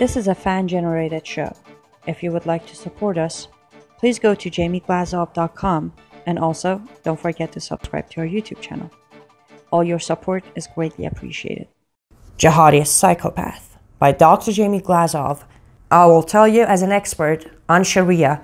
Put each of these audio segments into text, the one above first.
This is a fan-generated show. If you would like to support us, please go to jamieglazov.com, and also don't forget to subscribe to our YouTube channel. All your support is greatly appreciated. Jihadist Psychopath by Dr. Jamie Glazov. I will tell you as an expert on Sharia,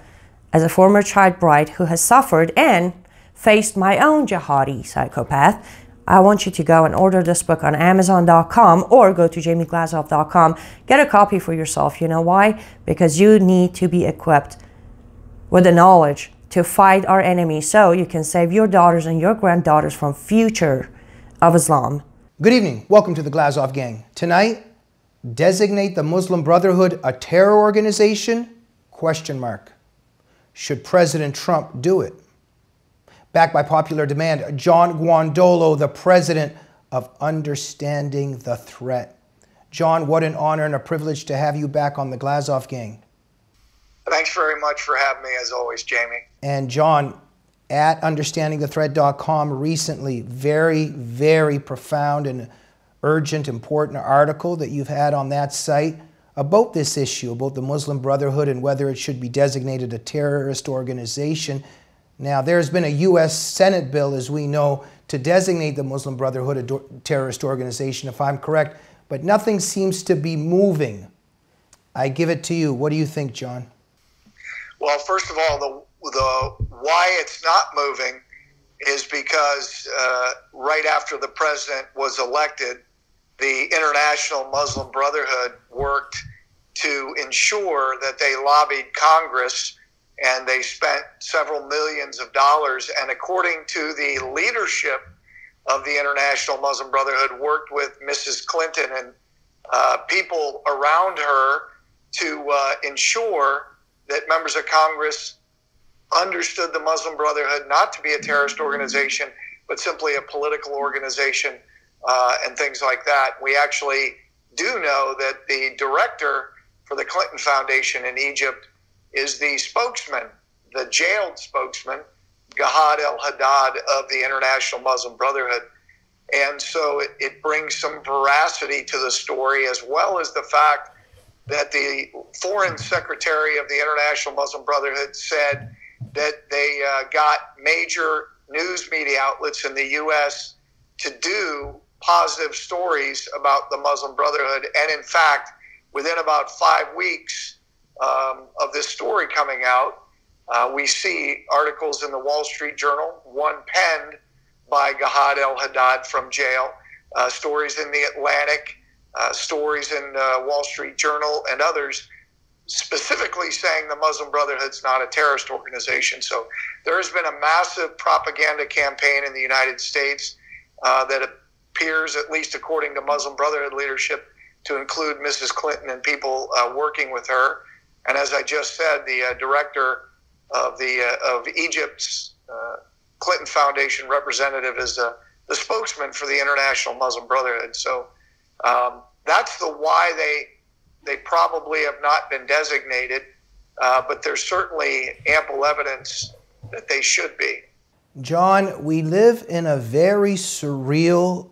as a former child bride who has suffered and faced my own jihadi psychopath, I want you to go and order this book on Amazon.com or go to jamieglazov.com. Get a copy for yourself. You know why? Because you need to be equipped with the knowledge to fight our enemies so you can save your daughters and your granddaughters from future of Islam. Good evening. Welcome to the Glazov Gang. Tonight, designate the Muslim Brotherhood a terror organization? Question mark. Should President Trump do it? Backed by popular demand, John Guandolo, the president of Understanding the Threat. John, what an honor and a privilege to have you back on the Glazov Gang. Thanks very much for having me, as always, Jamie. And John, at understandingthethreat.com recently, very profound and urgent, important article that you've had on that site about this issue, about the Muslim Brotherhood and whether it should be designated a terrorist organization. Now, there's been a U.S. Senate bill, as we know, to designate the Muslim Brotherhood a terrorist organization, if I'm correct, but nothing seems to be moving. I give it to you. What do you think, John? Well, first of all, the why it's not moving is because right after the president was elected, the International Muslim Brotherhood worked to ensure that they lobbied Congress, and they spent several millions of dollars. And according to the leadership of the International Muslim Brotherhood, worked with Mrs. Clinton and people around her to ensure that members of Congress understood the Muslim Brotherhood not to be a terrorist organization, but simply a political organization and things like that. We actually do know that the director for the Clinton Foundation in Egypt is the spokesman, the jailed spokesman, Gahad el-Haddad of the International Muslim Brotherhood. And so it brings some veracity to the story, as well as the fact that the foreign secretary of the International Muslim Brotherhood said that they got major news media outlets in the U.S. to do positive stories about the Muslim Brotherhood. And in fact, within about 5 weeks of this story coming out, we see articles in the Wall Street Journal, one penned by Gahad el-Haddad from jail, stories in the Atlantic, stories in Wall Street Journal and others, specifically saying the Muslim Brotherhood's not a terrorist organization. So there has been a massive propaganda campaign in the United States that appears, at least according to Muslim Brotherhood leadership, to include Mrs. Clinton and people working with her. And as I just said, the director of Egypt's Clinton Foundation representative is the spokesman for the International Muslim Brotherhood. So that's the why they probably have not been designated, but there's certainly ample evidence that they should be. John, we live in a very surreal,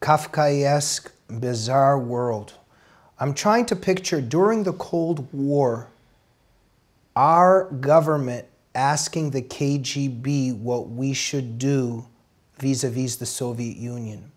Kafkaesque, bizarre world. I'm trying to picture during the Cold War, our government asking the KGB what we should do vis-a-vis the Soviet Union.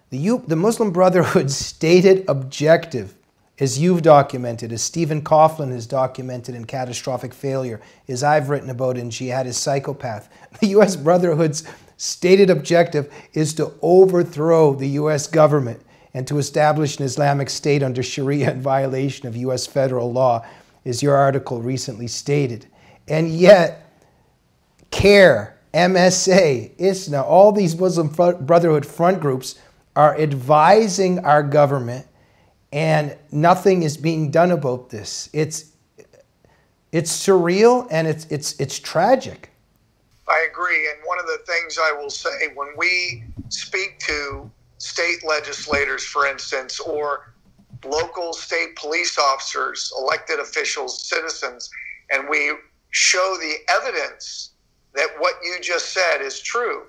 The Muslim Brotherhood's stated objective, as you've documented, as Stephen Coughlin has documented in Catastrophic Failure, as I've written about in Jihadist Psychopath, the U.S. Brotherhood's stated objective is to overthrow the U.S. government and to establish an Islamic State under Sharia in violation of U.S. federal law, as your article recently stated. And yet, CARE, MSA, ISNA, all these Muslim Brotherhood front groups are advising our government, and nothing is being done about this. It's surreal, and it's tragic. I agree. And one of the things I will say, when we speak to state legislators, for instance, or local state police officers, elected officials, citizens, and we show the evidence that what you just said is true,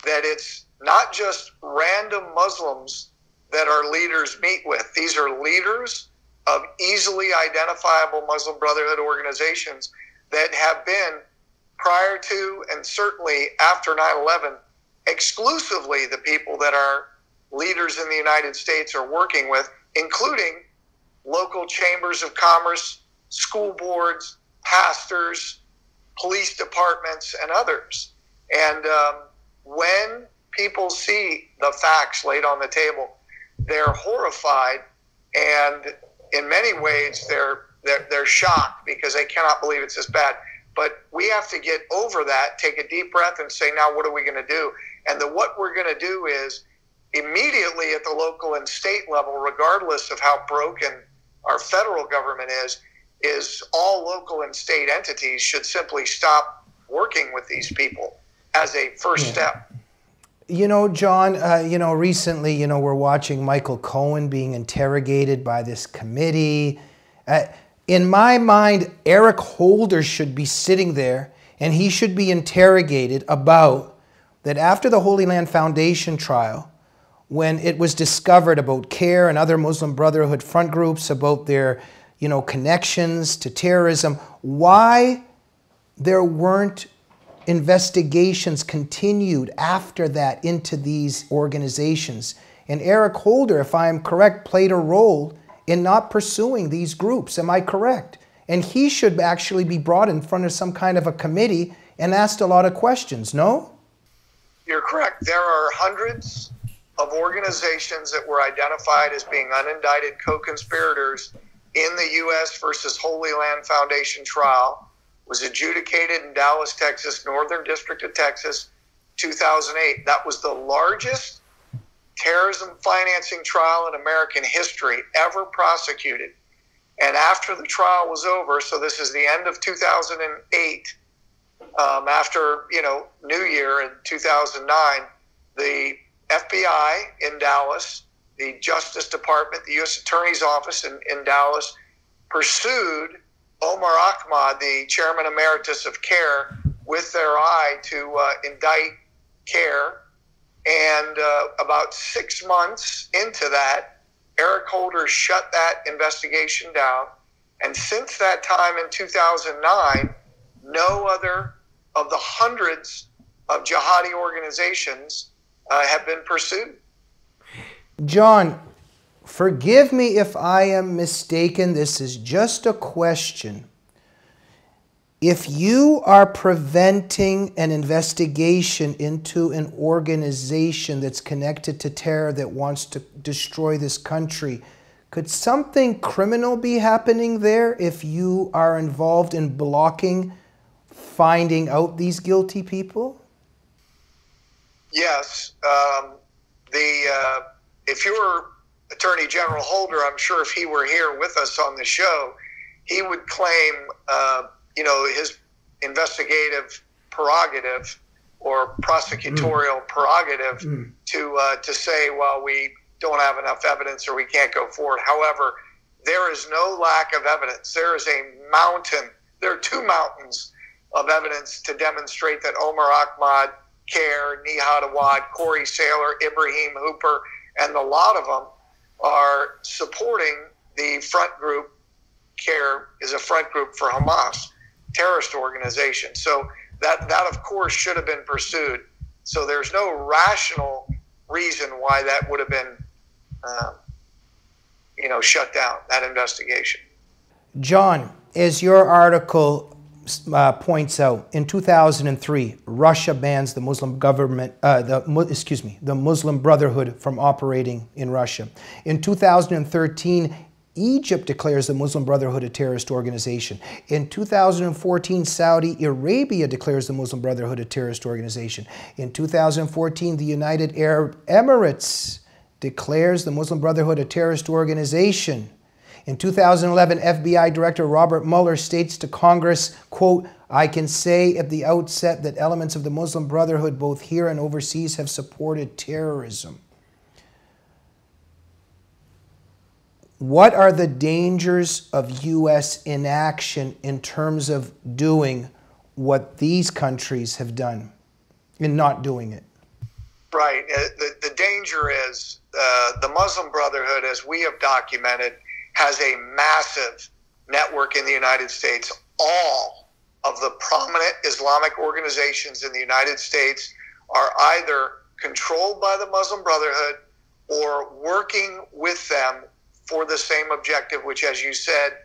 that it's not just random Muslims that our leaders meet with. These are leaders of easily identifiable Muslim Brotherhood organizations that have been, prior to and certainly after 9/11, exclusively the people that our leaders in the United States are working with, including local chambers of commerce, school boards, pastors, police departments, and others. And when people see the facts laid on the table, they're horrified, and in many ways they're shocked because they cannot believe it's this bad. But we have to get over that, take a deep breath, and say, now what are we going to do? And what we're going to do is immediately at the local and state level, regardless of how broken our federal government is all local and state entities should simply stop working with these people as a first step. You know, John, recently, we're watching Michael Cohen being interrogated by this committee. In my mind, Eric Holder should be sitting there and he should be interrogated about that after the Holy Land Foundation trial, when it was discovered about CARE and other Muslim Brotherhood front groups, about their, connections to terrorism, why there weren't investigations continued after that into these organizations. And Eric Holder, if I'm correct, played a role in not pursuing these groups. Am I correct? And he should actually be brought in front of some kind of a committee and asked a lot of questions, no? You're correct. There are hundreds of organizations that were identified as being unindicted co-conspirators in the U.S. versus Holy Land Foundation trial. Was adjudicated in Dallas, Texas, Northern District of Texas, 2008. That was the largest terrorism financing trial in American history ever prosecuted. And after the trial was over, so this is the end of 2008, after, New Year in 2009, the FBI in Dallas, the Justice Department, the U.S. Attorney's Office in Dallas pursued Omar Ahmad, the chairman emeritus of CARE, with their eye to indict CARE. And about 6 months into that, Eric Holder shut that investigation down. And since that time in 2009, no other of the hundreds of jihadi organizations have been pursued. John, forgive me if I am mistaken. This is just a question. If you are preventing an investigation into an organization that's connected to terror that wants to destroy this country, could something criminal be happening there if you are involved in blocking finding out these guilty people? Yes. If you're Attorney General Holder, I'm sure if he were here with us on the show, he would claim, his investigative prerogative or prosecutorial prerogative to say, well, we don't have enough evidence or we can't go forward. However, there is no lack of evidence. There is a mountain. There are two mountains of evidence to demonstrate that Omar Ahmad, CARE, Nihad Awad, Corey Saylor, Ibrahim Hooper, and a lot of them are supporting the front group. CARE is a front group for Hamas, terrorist organization. So that of course should have been pursued. So there's no rational reason why that would have been, shut down, that investigation. John, as your article points out, in 2003, Russia bans the Muslim government, the Muslim Brotherhood from operating in Russia. In 2013, Egypt declares the Muslim Brotherhood a terrorist organization. In 2014, Saudi Arabia declares the Muslim Brotherhood a terrorist organization. In 2014, the United Arab Emirates declares the Muslim Brotherhood a terrorist organization. In 2011, FBI Director Robert Mueller states to Congress, quote, "I can say at the outset that elements of the Muslim Brotherhood, both here and overseas, have supported terrorism." What are the dangers of U.S. inaction in terms of doing what these countries have done in not doing it? Right. The danger is the Muslim Brotherhood, as we have documented, has a massive network in the United States. All of the prominent Islamic organizations in the United States are either controlled by the Muslim Brotherhood or working with them for the same objective, which, as you said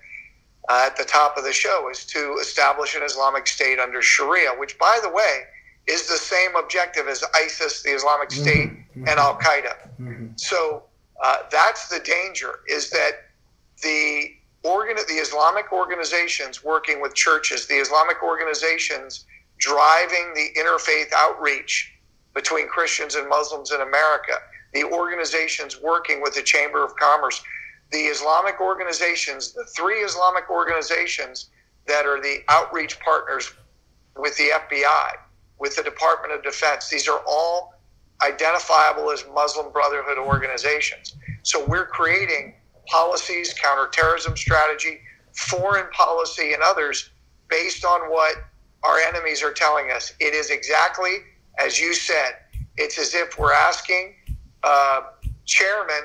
at the top of the show, is to establish an Islamic State under Sharia, which, by the way, is the same objective as ISIS, the Islamic State, and Al-Qaeda. So that's the danger, is that the Islamic organizations working with churches, the Islamic organizations driving the interfaith outreach between Christians and Muslims in America, the organizations working with the Chamber of Commerce, the Islamic organizations, the 3 Islamic organizations that are the outreach partners with the FBI, with the Department of Defense. These are all identifiable as Muslim Brotherhood organizations. So we're creating policies, counterterrorism strategy, foreign policy, and others based on what our enemies are telling us. It is exactly as you said. It's as if we're asking chairman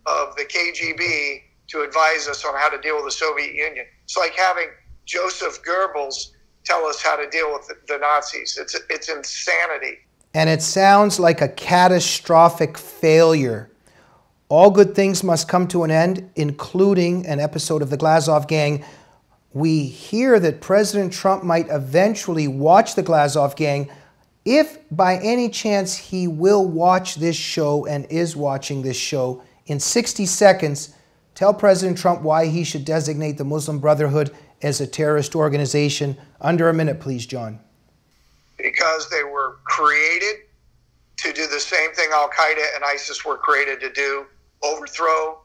of the KGB to advise us on how to deal with the Soviet Union. It's like having Joseph Goebbels tell us how to deal with the Nazis. It's insanity. And it sounds like a catastrophic failure. All good things must come to an end, including an episode of the Glazov Gang. We hear that President Trump might eventually watch the Glazov Gang. If by any chance he will watch this show and is watching this show, in 60 seconds, tell President Trump why he should designate the Muslim Brotherhood as a terrorist organization. Under a minute, please, John. Because they were created to do the same thing Al-Qaeda and ISIS were created to do, overthrow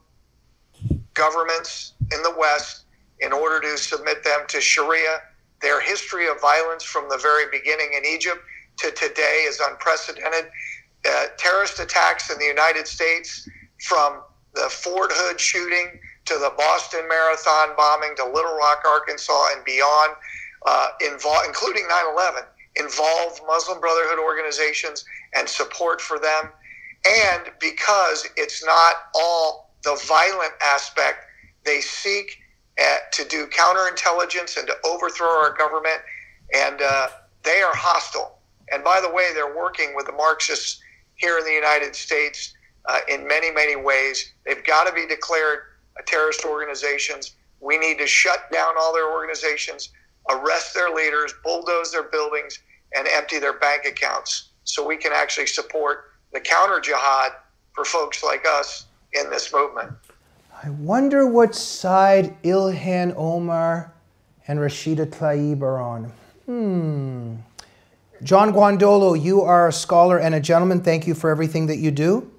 governments in the West in order to submit them to Sharia. Their history of violence from the very beginning in Egypt to today is unprecedented. Terrorist attacks in the United States, from the Fort Hood shooting to the Boston Marathon bombing to Little Rock, Arkansas, and beyond, including 9/11, involve Muslim Brotherhood organizations and support for them. And because it's not all the violent aspect, they seek to do counterintelligence and to overthrow our government, and they are hostile. And by the way, they're working with the Marxists here in the United States in many, many ways. They've got to be declared terrorist organizations. We need to shut down all their organizations, arrest their leaders, bulldoze their buildings, and empty their bank accounts so we can actually support the counter-jihad for folks like us in this movement. I wonder what side Ilhan Omar and Rashida Tlaib are on. John Guandolo, you are a scholar and a gentleman. Thank you for everything that you do.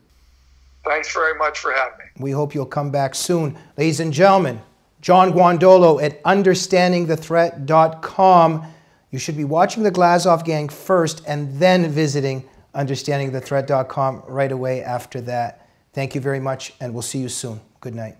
Thanks very much for having me. We hope you'll come back soon. Ladies and gentlemen, John Guandolo at understandingthethreat.com. You should be watching the Glazov Gang first and then visiting understandingthethreat.com right away after that. Thank you very much, and we'll see you soon. Good night.